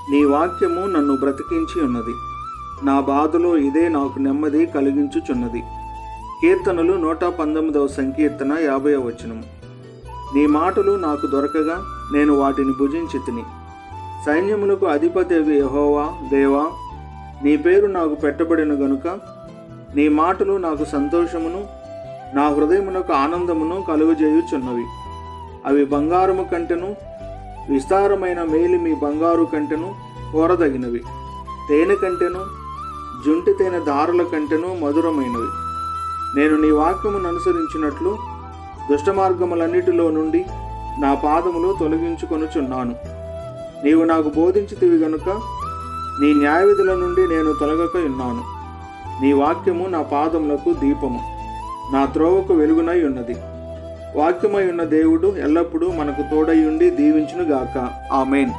నీ వాక్యము నన్ను బ్రతికించి ఉన్నది. నా బాధలో ఇదే నాకు నెమ్మది కలిగించుచున్నది. కీర్తనలు 119వ సంకీర్తన 50వ వచనము. నీ మాటలు నాకు దొరకగా నేను వాటిని భుజించితిని. సైన్యములకు అధిపతివి యెహోవా దేవా, నీ పేరు నాకు పెట్టబడిన గనుక నీ మాటలు నాకు సంతోషమును నా హృదయమునకు ఆనందమును కలుగజేయుచున్నవి. అవి బంగారము కంటెను, విస్తారమైన మేలిమి బంగారు కంటెను కోరదగినవి. తేనె కంటెను, జుంటి తేనె దారుల కంటెను మధురమైనవి. నేను నీ వాక్యమును అనుసరించినట్లు దుష్టమార్గములన్నిటిలో నుండి నా పాదములు తొలగించుకొనుచున్నాను. నీవు నాకు బోధించితివి గనుక నీ న్యాయవిధుల నుండి నేను తొలగక ఉన్నాను. నీ వాక్యము నా పాదములకు దీపము, నా త్రోవకు వెలుగునై ఉన్నది. వాక్యమై ఉన్న దేవుడు ఎల్లప్పుడూ మనకు తోడై ఉండి దీవించునుగాక. ఆమేన్.